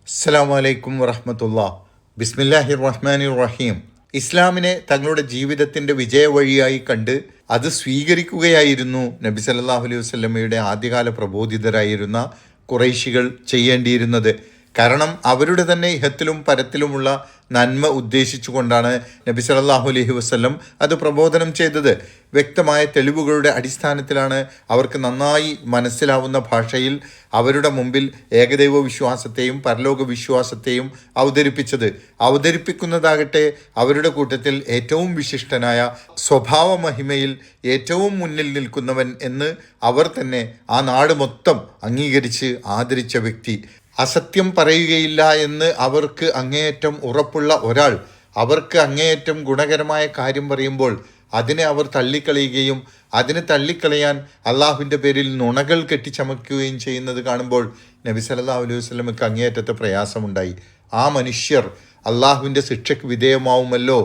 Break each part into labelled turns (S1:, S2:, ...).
S1: അസ്സലാമു അലൈക്കും വറഹ്മത്തുള്ളാഹി. ബിസ്മില്ലാഹിർ റഹ്മാനിർ റഹീം. ഇസ്ലാമിനെ തങ്ങളുടെ ജീവിതത്തിൻ്റെ വിജയവഴിയായി കണ്ട് അത് സ്വീകരിക്കുകയായിരുന്നു നബി സല്ലല്ലാഹു അലൈഹി വസല്ലമയുടെ ആദ്യകാല പ്രബോധിതരായിരുന്ന ഖുറൈശികൾ ചെയ്യേണ്ടിയിരുന്നത്. കാരണം അവരുടെ തന്നെ ഇഹത്തിലും പരത്തിലുമുള്ള നന്മ ഉദ്ദേശിച്ചുകൊണ്ടാണ് നബി സല്ലല്ലാഹു അലൈഹി വസല്ലം അത് പ്രബോധനം ചെയ്തത്. വ്യക്തമായ തെളിവുകളുടെ അടിസ്ഥാനത്തിലാണ് അവർക്ക് നന്നായി മനസ്സിലാവുന്ന ഭാഷയിൽ അവരുടെ മുമ്പിൽ ഏകദൈവ വിശ്വാസത്തെയും പരലോക വിശ്വാസത്തെയും അവതരിപ്പിക്കുന്നതാകട്ടെ അവരുടെ കൂട്ടത്തിൽ ഏറ്റവും വിശിഷ്ടനായ സ്വഭാവ മഹിമയിൽ ഏറ്റവും മുന്നിൽ നിൽക്കുന്നവൻ എന്ന് അവർ തന്നെ ആ നാട് മൊത്തം അംഗീകരിച്ച് ആദരിച്ച വ്യക്തി. അസത്യം പറയുകയില്ല എന്ന് അവർക്ക് അങ്ങേയറ്റം ഉറപ്പുള്ള ഒരാൾ അവർക്ക് അങ്ങേയറ്റം ഗുണകരമായ കാര്യം പറയുമ്പോൾ അതിനെ അവർ തള്ളിക്കളയുകയും അതിനെ തള്ളിക്കളയാൻ അള്ളാഹുവിൻ്റെ പേരിൽ നുണകൾ കെട്ടിച്ചമയ്ക്കുകയും ചെയ്യുന്നത് കാണുമ്പോൾ നബി സല്ലല്ലാഹു അലൈഹി വസല്ലമയ്ക്ക് അങ്ങേയറ്റത്തെ പ്രയാസമുണ്ടായി. ആ മനുഷ്യർ അള്ളാഹുവിൻ്റെ ശിക്ഷയ്ക്ക് വിധേയമാവുമല്ലോ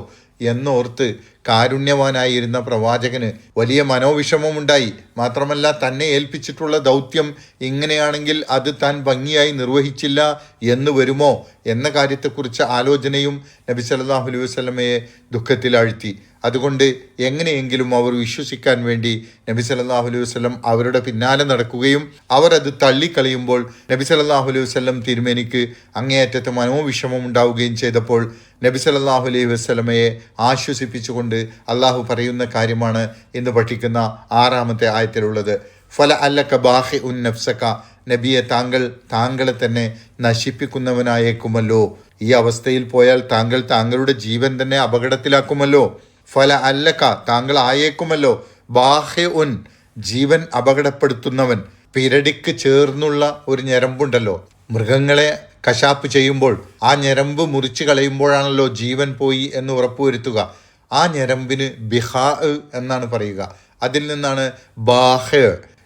S1: എന്നോർത്ത് കാരുണ്യവാനായിരുന്ന പ്രവാചകന് വലിയ മനോവിഷമമുണ്ടായി. മാത്രമല്ല, തന്നെ ഏൽപ്പിച്ചിട്ടുള്ള ദൗത്യം ഇങ്ങനെയാണെങ്കിൽ അത് താൻ ഭംഗിയായി നിർവഹിച്ചില്ല എന്ന് വരുമോ എന്ന കാര്യത്തെക്കുറിച്ച് ആലോചനയും നബി സല്ലല്ലാഹു അലൈഹി വസല്ലമയെ ദുഃഖത്തിലാഴ്ത്തി. അതുകൊണ്ട് എങ്ങനെയെങ്കിലും അവർ വിശ്വസിക്കാൻ വേണ്ടി നബി സല്ലല്ലാഹു അലൈഹി വസല്ലം അവരുടെ പിന്നാലെ നടക്കുകയും അവർ അത് തള്ളിക്കളയുമ്പോൾ നബി സല്ലല്ലാഹു അലൈഹി വസല്ലം തിരുമേനിക്ക് അങ്ങേയറ്റത്തെ മനോവിഷമം ഉണ്ടാവുകയും ചെയ്തപ്പോൾ നബി സല്ലല്ലാഹു അലൈഹി വസല്ലമയെ ആശ്വസിപ്പിച്ചുകൊണ്ട് അള്ളാഹു പറയുന്ന കാര്യമാണ് ഇന്ന് പഠിക്കുന്ന 6-ാമത്തെ ആയത്തിലുള്ളത്. ഫല അല്ലക ബാഹി ഉൻ നഫ്സക, നബിയെ താങ്കളെ തന്നെ നശിപ്പിക്കുന്നവനായേക്കുമല്ലോ. ഈ അവസ്ഥയിൽ പോയാൽ താങ്കളുടെ ജീവൻ തന്നെ അപകടത്തിലാക്കുമല്ലോ. ഫല അല്ലക, താങ്കൾ ആയേക്കുമല്ലോ, ബാഹി ഉൻ, ജീവൻ അപകടപ്പെടുത്തുന്നവൻ. പിരടിക്ക് ചേർന്നുള്ള ഒരു ഞരമ്പുണ്ടല്ലോ, മൃഗങ്ങളെ കശാപ്പ് ചെയ്യുമ്പോൾ ആ ഞരമ്പ് മുറിച്ച് കളയുമ്പോഴാണല്ലോ ജീവൻ പോയി എന്ന് ഉറപ്പുവരുത്തുക. ആ ഞരമ്പിന് ബിഹാ എന്നാണ് പറയുക. അതിൽ നിന്നാണ് ബാഹ്,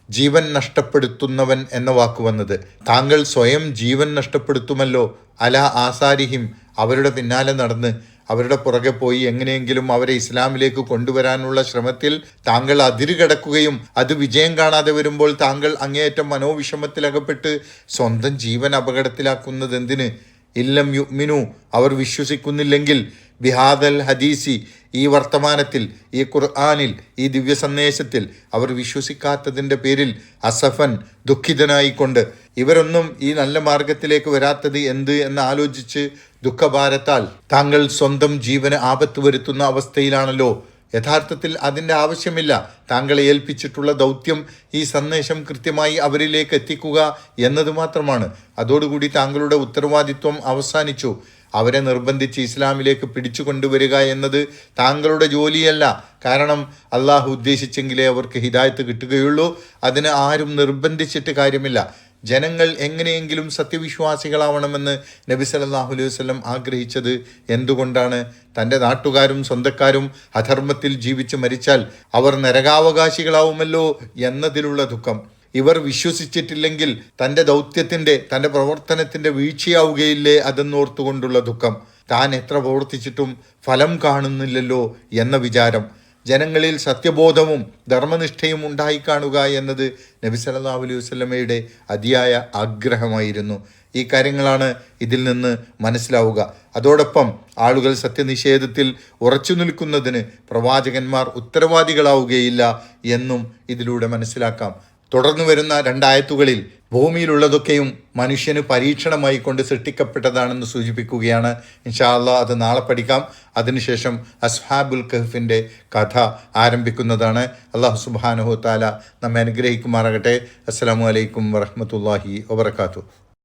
S1: ജീവൻ നഷ്ടപ്പെടുത്തുന്നവൻ എന്ന വാക്ക് വന്നത്. താങ്കൾ സ്വയം ജീവൻ നഷ്ടപ്പെടുത്തുമല്ലോ. അല ആസാരിഹിം, അവരുടെ പിന്നാലെ നടന്ന് അവരുടെ പുറകെ പോയി എങ്ങനെയെങ്കിലും അവരെ ഇസ്ലാമിലേക്ക് കൊണ്ടുവരാനുള്ള ശ്രമത്തിൽ താങ്കൾ അതിരുകടക്കുകയും അത് വിജയം കാണാതെ വരുമ്പോൾ താങ്കൾ അങ്ങേയറ്റം മനോവിഷമത്തിലകപ്പെട്ട് സ്വന്തം ജീവൻ അപകടത്തിലാക്കുന്നത് എന്തിന്? ഇല്ലം യുഅ്മിനു, അവർ വിശ്വസിക്കുന്നില്ലെങ്കിൽ, ബിഹാദൽ ഹദീസി, ഈ വർത്തമാനത്തിൽ, ഈ ഖുർആനിൽ, ഈ ദിവ്യ സന്ദേശത്തിൽ അവർ വിശ്വസിക്കാത്തതിൻ്റെ പേരിൽ അസഫൻ, ദുഃഖിതനായിക്കൊണ്ട് ഇവരൊന്നും ഈ നല്ല മാർഗത്തിലേക്ക് വരാത്തത് എന്ത് എന്ന് ആലോചിച്ച് ദുഃഖഭാരത്താൽ താങ്കൾ സ്വന്തം ജീവന് ആപത്ത് വരുത്തുന്ന അവസ്ഥയിലാണല്ലോ. യഥാർത്ഥത്തിൽ അതിൻ്റെ ആവശ്യമില്ല. താങ്കളെ ഏൽപ്പിച്ചിട്ടുള്ള ദൗത്യം ഈ സന്ദേശം കൃത്യമായി അവരിലേക്ക് എത്തിക്കുക എന്നത് മാത്രമാണ്. അതോടുകൂടി താങ്കളുടെ ഉത്തരവാദിത്വം അവസാനിച്ചു. അവരെ നിർബന്ധിച്ച് ഇസ്ലാമിലേക്ക് പിടിച്ചു കൊണ്ടുവരിക എന്നത് താങ്കളുടെ ജോലിയല്ല. കാരണം അള്ളാഹു ഉദ്ദേശിച്ചെങ്കിലേ അവർക്ക് ഹിദായത്ത് കിട്ടുകയുള്ളൂ. അതിന് ആരും നിർബന്ധിച്ചിട്ട് കാര്യമില്ല. ജനങ്ങൾ എങ്ങനെയെങ്കിലും സത്യവിശ്വാസികളാവണമെന്ന് നബി സല്ലല്ലാഹു അലൈഹി വസല്ലം ആഗ്രഹിച്ചത് എന്തുകൊണ്ടാണ്? തൻ്റെ നാട്ടുകാരും സ്വന്തക്കാരും അധർമ്മത്തിൽ ജീവിച്ച് മരിച്ചാൽ അവർ നരകാവകാശികളാവുമല്ലോ എന്നതിലുള്ള ദുഃഖം. ഇവർ വിശ്വസിച്ചിട്ടില്ലെങ്കിൽ തൻ്റെ ദൗത്യത്തിൻ്റെ, തൻ്റെ പ്രവർത്തനത്തിൻ്റെ വീഴ്ചയാവുകയില്ലേ അതെന്നോർത്തുകൊണ്ടുള്ള ദുഃഖം. താൻ എത്ര പ്രവർത്തിച്ചിട്ടും ഫലം കാണുന്നില്ലല്ലോ എന്ന വിചാരം. ജനങ്ങളിൽ സത്യബോധവും ധർമ്മനിഷ്ഠയും ഉണ്ടായിക്കാണുക എന്നത് നബി സല്ലല്ലാഹു അലൈഹി വസല്ലമയുടെ അതിയായ ആഗ്രഹമായിരുന്നു. ഈ കാര്യങ്ങളാണ് ഇതിൽ നിന്ന് മനസ്സിലാവുക. അതോടൊപ്പം ആളുകൾ സത്യനിഷേധത്തിൽ ഉറച്ചു നിൽക്കുന്നതിന് പ്രവാചകന്മാർ ഉത്തരവാദികളാവുകയില്ല എന്നും ഇതിലൂടെ മനസ്സിലാക്കാം. തുടർന്നു വരുന്ന 2 ആയത്തുകളിൽ ഭൂമിയിലുള്ളതൊക്കെയും മനുഷ്യന് പരീക്ഷണമായി കൊണ്ട് സൃഷ്ടിക്കപ്പെട്ടതാണെന്ന് സൂചിപ്പിക്കുകയാണ്. ഇൻഷാ അല്ലാഹ് അത് നാളെ പഠിക്കാം. അതിനുശേഷം അസ്ഹാബുൽ കഹ്ഫിൻ്റെ കഥ ആരംഭിക്കുന്നതാണ്. അല്ലാഹു സുബ്ഹാനഹു വ തആല നമ്മെ അനുഗ്രഹിക്കുമാറാകട്ടെ. അസ്സലാമു അലൈക്കും വറഹ്മത്തുള്ളാഹി വബറകാതുഹു.